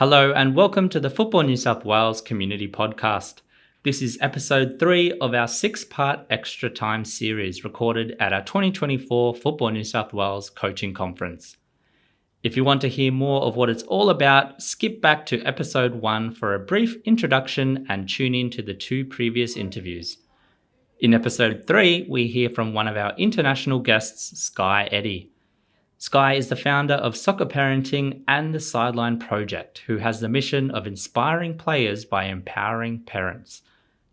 Hello and welcome to the Football New South Wales Community Podcast. This is episode 3 of our 6-part Extra Time series recorded at our 2024 Football New South Wales Coaching Conference. If you want to hear more of what it's all about, skip back to episode 1 for a brief introduction and tune in to the 2 previous interviews. In episode 3, we hear from one of our international guests, Skye Eddy. Skye is the founder of Soccer Parenting and the Sideline Project, who has the mission of inspiring players by empowering parents.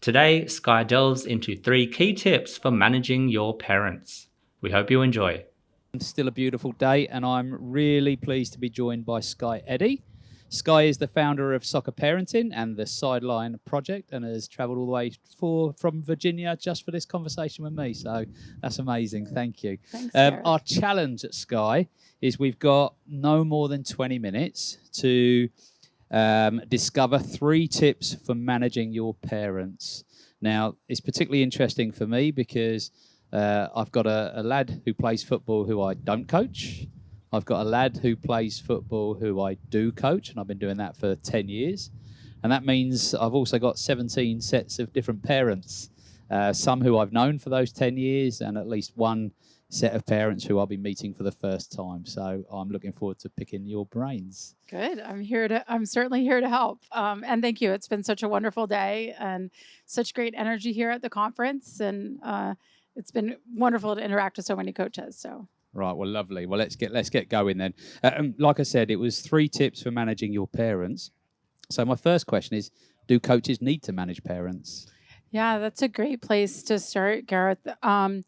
Today, Skye delves into 3 key tips for managing your parents. We hope you enjoy. It's still a beautiful day, and I'm really pleased to be joined by Skye Eddy. Skye is the founder of Soccer Parenting and the Sideline Project and has travelled all the way from Virginia just for this conversation with me. So that's amazing. Thank you. Thanks, our challenge at Skye is we've got no more than 20 minutes to discover 3 tips for managing your parents. Now, it's particularly interesting for me because I've got a lad who plays football who I don't coach. I've got a lad who plays football who I do coach, and I've been doing that for 10 years. And that means I've also got 17 sets of different parents, some who I've known for those 10 years, and at least one set of parents who I'll be meeting for the first time. So I'm looking forward to picking your brains. Good. I'm certainly here to help. And thank you. It's been such a wonderful day and such great energy here at the conference. And it's been wonderful to interact with so many coaches. So. Right, well, lovely. Well, let's get going then. Like I said, it was 3 tips for managing your parents. So my first question is, do coaches need to manage parents? Yeah, that's a great place to start, Gareth. I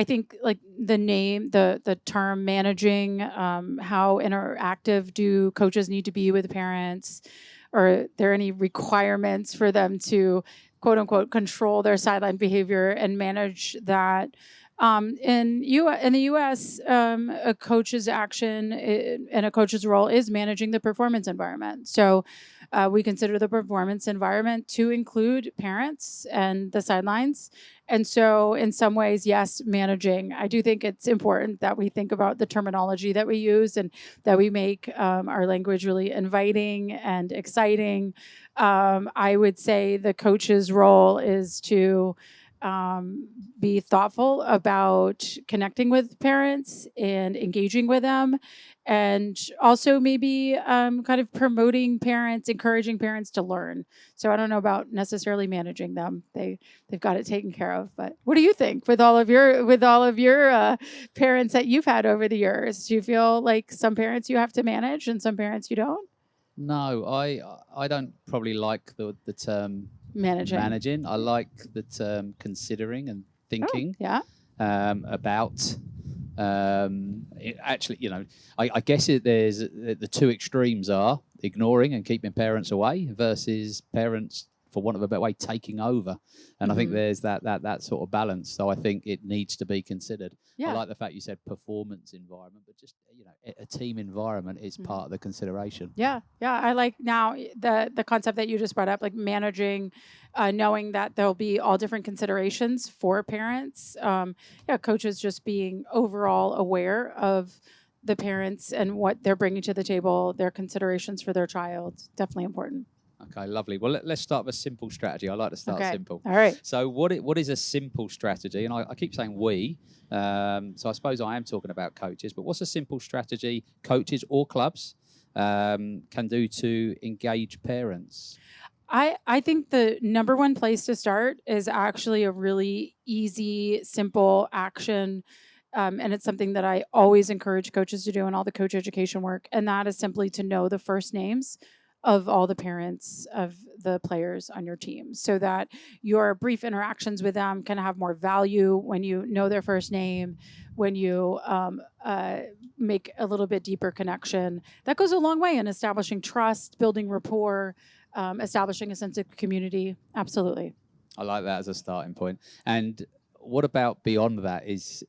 think like the term managing, how interactive do coaches need to be with parents? Are there any requirements for them to, quote unquote, control their sideline behavior and manage that? In the U.S., a coach's action and a coach's role is managing the performance environment. So we consider the performance environment to include parents and the sidelines. And so in some ways, yes, managing. I do think it's important that we think about the terminology that we use and that we make our language really inviting and exciting. I would say the coach's role is to be thoughtful about connecting with parents and engaging with them, and also maybe kind of promoting parents, encouraging parents to learn. So I don't know about necessarily managing them. They've got it taken care of. But what do you think with all of your parents that you've had over the years? Do you feel like some parents you have to manage and some parents you don't? No, I don't probably like the term managing. I like the term considering and thinking about. Actually, I guess there's the 2 extremes are ignoring and keeping parents away versus parents, for want of a better way, taking over. And I think there's that sort of balance. So I think it needs to be considered. Yeah. I like the fact you said performance environment, but just a team environment is part of the consideration. Yeah. I like now the concept that you just brought up, like managing, knowing that there'll be all different considerations for parents. Coaches just being overall aware of the parents and what they're bringing to the table, their considerations for their child. Definitely important. Okay, lovely. Well, let's start with a simple strategy. I like to start simple. All right. So what is a simple strategy? And I keep saying we, so I suppose I am talking about coaches, but what's a simple strategy coaches or clubs can do to engage parents? I think the number one place to start is actually a really easy, simple action. And it's something that I always encourage coaches to do in all the coach education work. And that is simply to know the first names of all the parents of the players on your team, so that your brief interactions with them can have more value when you know their first name, when you make a little bit deeper connection. That goes a long way in establishing trust, building rapport, establishing a sense of community. Absolutely. I like that as a starting point. And what about beyond that? Is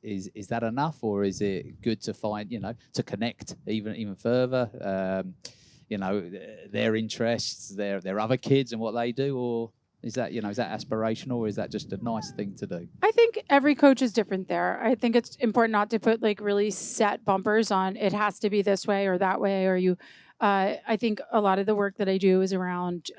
that enough, or is it good to find, to connect even further? Their interests, their other kids and what they do, or is that aspirational, or is that just a nice thing to do? I think every coach is different there. I think it's important not to put like really set bumpers on it has to be this way or that way, or you I think a lot of the work that I do is around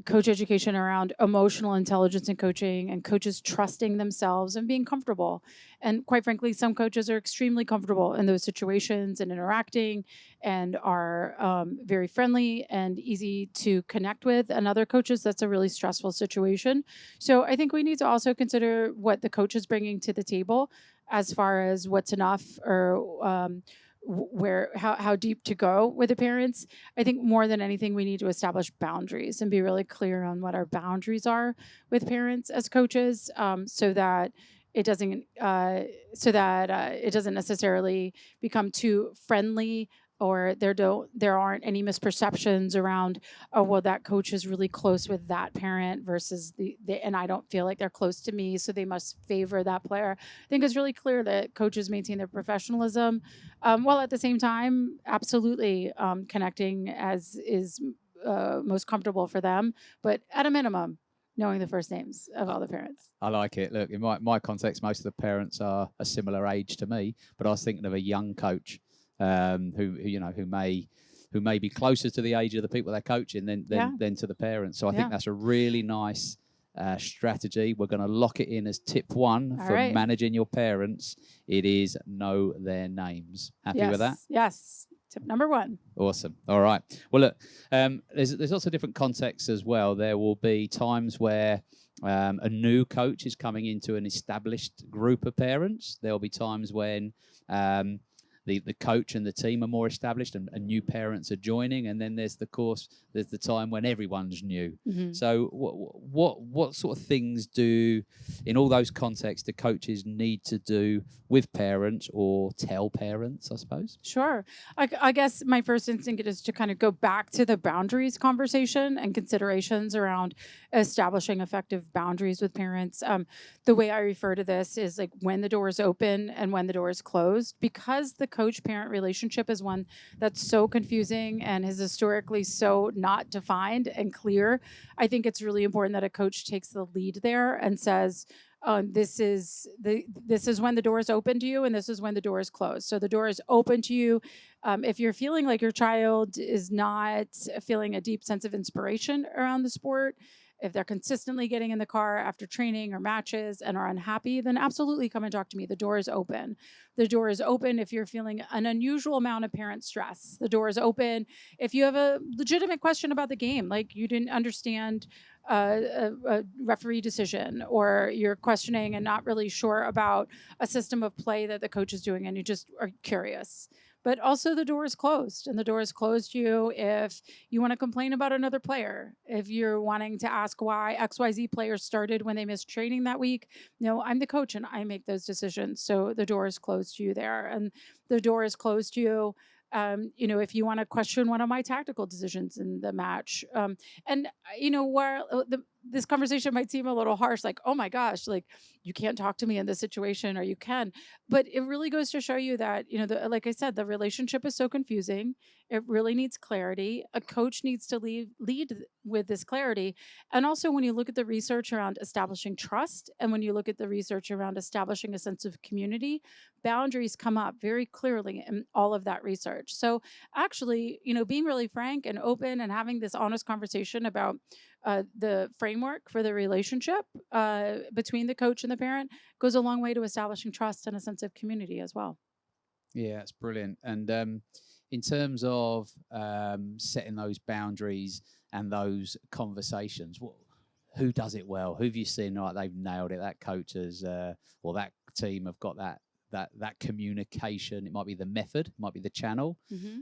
coach education, around emotional intelligence in coaching, and coaches trusting themselves and being comfortable. And quite frankly, some coaches are extremely comfortable in those situations and interacting and are very friendly and easy to connect with. And other coaches, that's a really stressful situation. So I think we need to also consider what the coach is bringing to the table as far as what's enough, or where how deep to go with the parents. I think more than anything, we need to establish boundaries and be really clear on what our boundaries are with parents as coaches, so that it doesn't it doesn't necessarily become too friendly, or there aren't any misperceptions around, oh well, that coach is really close with that parent versus the and I don't feel like they're close to me, so they must favor that player. I think it's really clear that coaches maintain their professionalism, while at the same time, absolutely connecting as is most comfortable for them, but at a minimum, knowing the first names of all the parents. I like it. Look, in my context, most of the parents are a similar age to me, but I was thinking of a young coach who may be closer to the age of the people they're coaching than to the parents. So I think that's a really nice strategy. We're going to lock it in as tip 1 for managing your parents. It is know their names. Happy with that? Yes. Tip number 1. Awesome. All right. Well, look, there's lots of different contexts as well. There will be times where a new coach is coming into an established group of parents. There will be times when the coach and the team are more established and new parents are joining, and then there's the time when everyone's new. Mm-hmm. So what sort of things in all those contexts do coaches need to do with parents or tell parents, I suppose? Sure. I guess my first instinct is to kind of go back to the boundaries conversation and considerations around establishing effective boundaries with parents. The way I refer to this is like when the door is open and when the door is closed, because the coach-parent relationship is one that's so confusing and is historically so not defined and clear. I think it's really important that a coach takes the lead there and says, this is when the door is open to you, and this is when the door is closed. So the door is open to you if you're feeling like your child is not feeling a deep sense of inspiration around the sport. If they're consistently getting in the car after training or matches and are unhappy, then absolutely come and talk to me. The door is open. The door is open if you're feeling an unusual amount of parent stress. The door is open if you have a legitimate question about the game, like you didn't understand a referee decision, or you're questioning and not really sure about a system of play that the coach is doing and you just are curious. But also the door is closed, and the door is closed to you if you want to complain about another player, if you're wanting to ask why XYZ players started when they missed training that week. No, I'm the coach and I make those decisions. So the door is closed to you there. And the door is closed to you, if you want to question one of my tactical decisions in the match. Where this conversation might seem a little harsh, like, oh my gosh, like you can't talk to me in this situation, or you can, but it really goes to show you that, like I said, the relationship is so confusing. It really needs clarity. A coach needs to lead with this clarity. And also when you look at the research around establishing trust, and when you look at the research around establishing a sense of community, boundaries come up very clearly in all of that research. So actually, being really frank and open and having this honest conversation about the framework for the relationship between the coach and the parent goes a long way to establishing trust and a sense of community as well. Yeah, it's brilliant. And in terms of setting those boundaries and those conversations, who does it well? Who have you seen like they've nailed it? That coach has, or that team have got that communication. It might be the method, it might be the channel,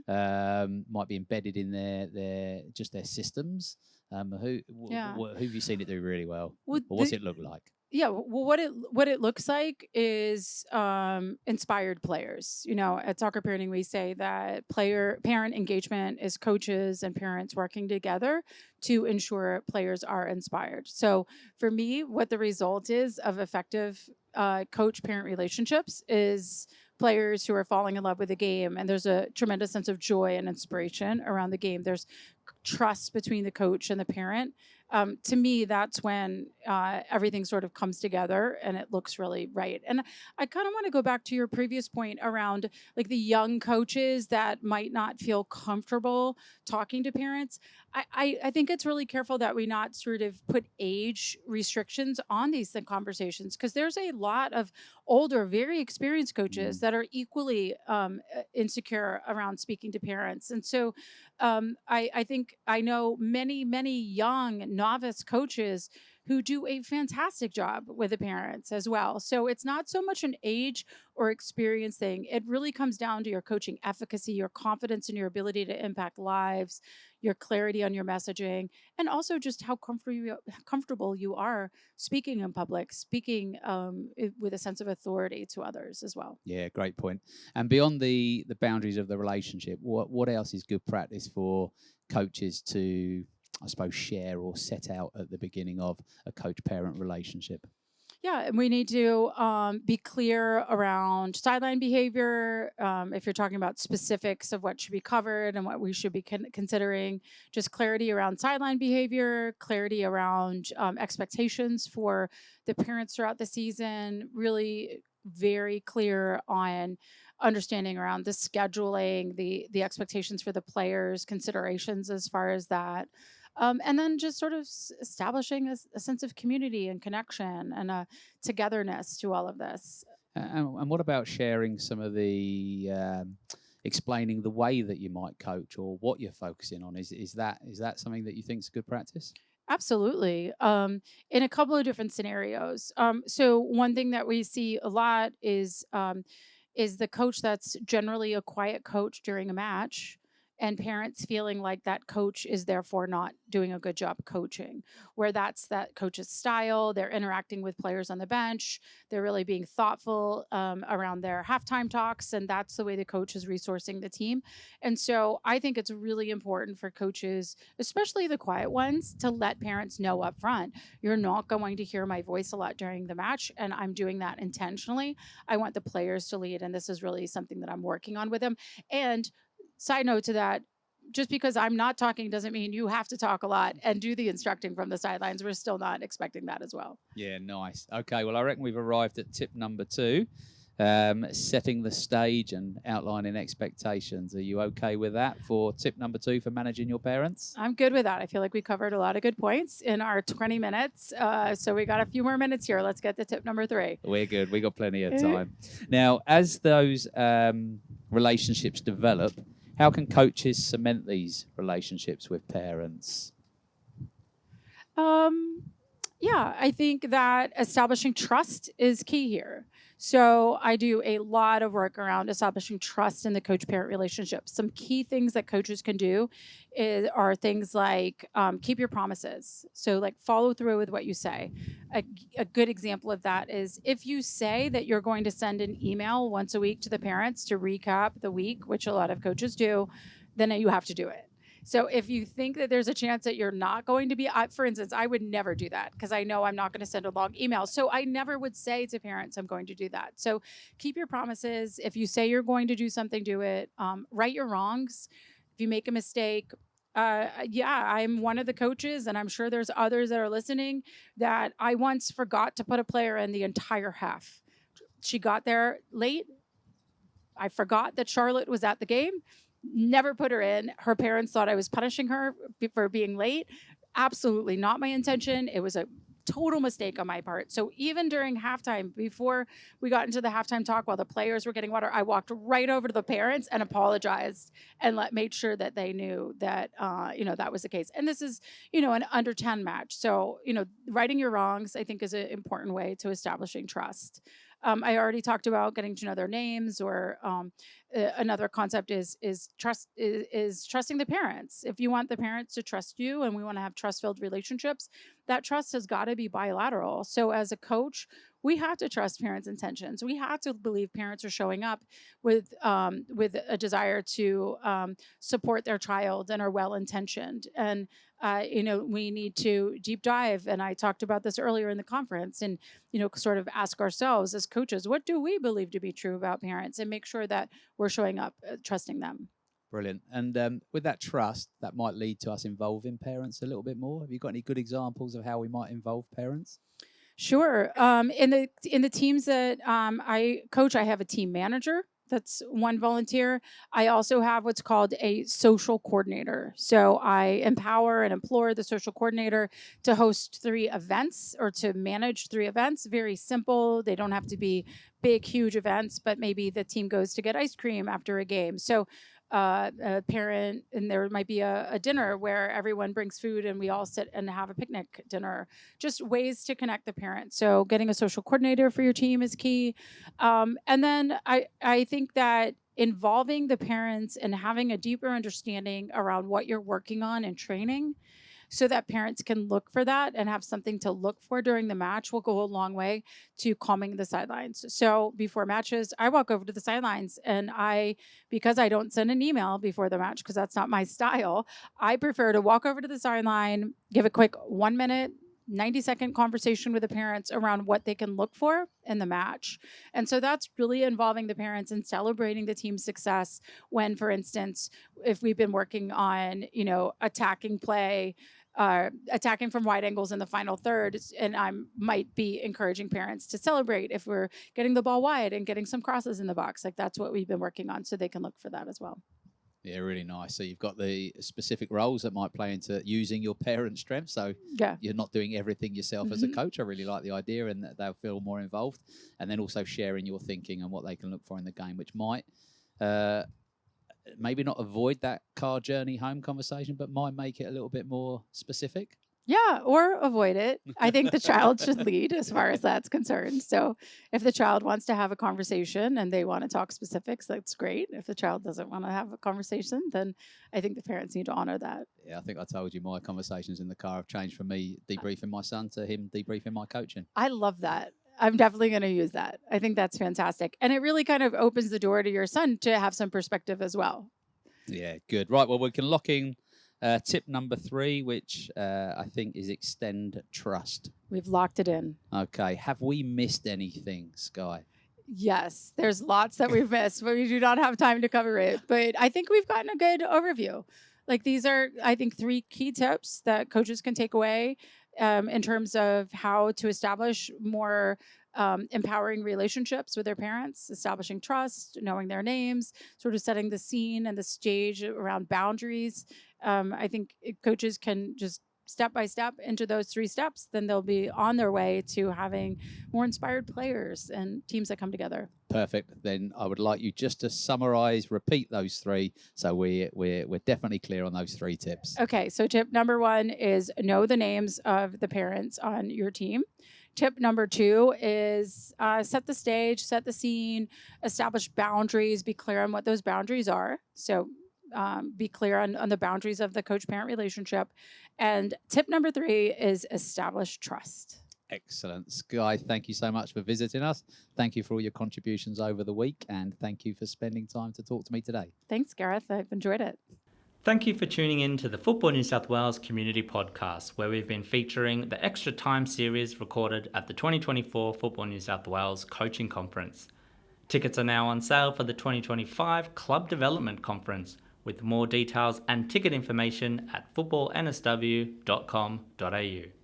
might be embedded in their systems. Who have you seen it do really well? Or what's it look like? Yeah, well, what it looks like is inspired players. At Soccer Parenting, we say that parent engagement is coaches and parents working together to ensure players are inspired. So for me, what the result is of effective coach-parent relationships is players who are falling in love with the game, and there's a tremendous sense of joy and inspiration around the game. There's trust between the coach and the parent. To me, that's when everything sort of comes together and it looks really right. And I kind of want to go back to your previous point around like the young coaches that might not feel comfortable talking to parents. I think it's really careful that we not sort of put age restrictions on these conversations, because there's a lot of older, very experienced coaches that are equally insecure around speaking to parents. And so I think I know many young novice coaches who do a fantastic job with the parents as well. So it's not so much an age or experience thing. It really comes down to your coaching efficacy, your confidence in your ability to impact lives, your clarity on your messaging, and also just how comfortable you are speaking in public, speaking with a sense of authority to others as well. Yeah, great point. And beyond the boundaries of the relationship, what else is good practice for coaches to, I suppose, share or set out at the beginning of a coach-parent relationship? Yeah, and we need to be clear around sideline behavior. If you're talking about specifics of what should be covered and what we should be considering, just clarity around sideline behavior, clarity around expectations for the parents throughout the season, really very clear on understanding around the scheduling, the expectations for the players, considerations as far as that. And then just sort of establishing a sense of community and connection and a togetherness to all of this. And what about sharing some of the explaining the way that you might coach or what you're focusing on? Is that something that you think is good practice? Absolutely. In a couple of different scenarios. So one thing that we see a lot is the coach that's generally a quiet coach during a match, and parents feeling like that coach is therefore not doing a good job coaching, where that's that coach's style. They're interacting with players on the bench. They're really being thoughtful around their halftime talks, and that's the way the coach is resourcing the team. And so I think it's really important for coaches, especially the quiet ones, to let parents know up front, you're not going to hear my voice a lot during the match, and I'm doing that intentionally. I want the players to lead, and this is really something that I'm working on with them. And side note to that, just because I'm not talking doesn't mean you have to talk a lot and do the instructing from the sidelines. We're still not expecting that as well. Yeah, nice. Okay, well, I reckon we've arrived at tip number 2, setting the stage and outlining expectations. Are you okay with that for tip number 2 for managing your parents? I'm good with that. I feel like we covered a lot of good points in our 20 minutes. So we got a few more minutes here. Let's get to tip number 3. We're good. We got plenty of time. Now, as those relationships develop, how can coaches cement these relationships with parents? Yeah, I think that establishing trust is key here. So I do a lot of work around establishing trust in the coach-parent relationship. Some key things that coaches can do are things like keep your promises. So like follow through with what you say. A good example of that is if you say that you're going to send an email once a week to the parents to recap the week, which a lot of coaches do, then you have to do it. So if you think that there's a chance that you're not going to be, for instance, I would never do that because I know I'm not going to send a long email. So I never would say to parents, I'm going to do that. So keep your promises. If you say you're going to do something, do it. Right your wrongs. If you make a mistake, I'm one of the coaches, and I'm sure there's others that are listening, that I once forgot to put a player in the entire half. She got there late. I forgot that Charlotte was at the game. Never put her in. Her parents thought I was punishing her for being late. Absolutely not my intention. It was a total mistake on my part. So even during halftime, before we got into the halftime talk while the players were getting water, I walked right over to the parents and apologized and made sure that they knew that, that was the case. And this is, an under 10 match. So, righting your wrongs, I think, is an important way to establishing trust. I already talked about getting to know their names, or another concept is trusting the parents. If you want the parents to trust you, and we want to have trust-filled relationships, that trust has got to be bilateral. So as a coach, we have to trust parents' intentions. We have to believe parents are showing up with a desire to support their child and are well-intentioned. And we need to deep dive. And I talked about this earlier in the conference, and sort of ask ourselves as coaches, what do we believe to be true about parents, and make sure that we're showing up, trusting them. Brilliant. And with that trust, that might lead to us involving parents a little bit more. Have you got any good examples of how we might involve parents? Sure. In the teams that I coach, I have a team manager. That's one volunteer. I also have what's called a social coordinator. So I empower and implore the social coordinator to host 3 events or to manage 3 events. Very simple. They don't have to be big, huge events, but maybe the team goes to get ice cream after a game. So a parent, and there might be a dinner where everyone brings food and we all sit and have a picnic dinner. Just ways to connect the parents. So getting a social coordinator for your team is key. And then I think that involving the parents and having a deeper understanding around what you're working on and training so that parents can look for that and have something to look for during the match will go a long way to calming the sidelines. So before matches, I walk over to the sidelines and because I don't send an email before the match because that's not my style, I prefer to walk over to the sideline, give a quick 1 minute, 90-second conversation with the parents around what they can look for in the match. And so that's really involving the parents and celebrating the team's success when, for instance, if we've been working on, attacking play, attacking from wide angles in the final third, and I might be encouraging parents to celebrate if we're getting the ball wide and getting some crosses in the box. Like that's what we've been working on, so they can look for that as well. Yeah, really nice. So you've got the specific roles that might play into using your parent strength. So Yeah. you're not doing everything yourself as a coach. I really like the idea, and that they'll feel more involved. And then also sharing your thinking and what they can look for in the game, which might maybe not avoid that car journey home conversation, but might make it a little bit more specific. Yeah, or avoid it. I think the child should lead as far as that's concerned. So if the child wants to have a conversation and they want to talk specifics, that's great. If the child doesn't want to have a conversation, then I think the parents need to honor that. Yeah, I think I told you my conversations in the car have changed from me debriefing my son to him debriefing my coaching. I love that. I'm definitely going to use that. I think that's fantastic. And it really kind of opens the door to your son to have some perspective as well. Yeah, good. Right, well, we can lock in tip number 3, which I think is extend trust. We've locked it in. Okay. Have we missed anything, Skye? Yes, there's lots that we've missed, but we do not have time to cover it. But I think we've gotten a good overview. Like these are, I think, 3 key tips that coaches can take away in terms of how to establish more empowering relationships with their parents, establishing trust, knowing their names, sort of setting the scene and the stage around boundaries. I think coaches can just step by step into those 3 steps, then they'll be on their way to having more inspired players and teams that come together. Perfect. Then I would like you just to summarize, repeat those 3, so we're definitely clear on those 3 tips. Okay, so tip number 1 is know the names of the parents on your team. Tip number 2 is set the stage, set the scene, establish boundaries, be clear on what those boundaries are. So be clear on the boundaries of the coach-parent relationship. And tip number 3 is establish trust. Excellent. Skye, thank you so much for visiting us. Thank you for all your contributions over the week, and thank you for spending time to talk to me today. Thanks, Gareth. I've enjoyed it. Thank you for tuning in to the Football New South Wales Community Podcast, where we've been featuring the Extra Time series recorded at the 2024 Football New South Wales Coaching Conference. Tickets are now on sale for the 2025 Club Development Conference, with more details and ticket information at footballnsw.com.au.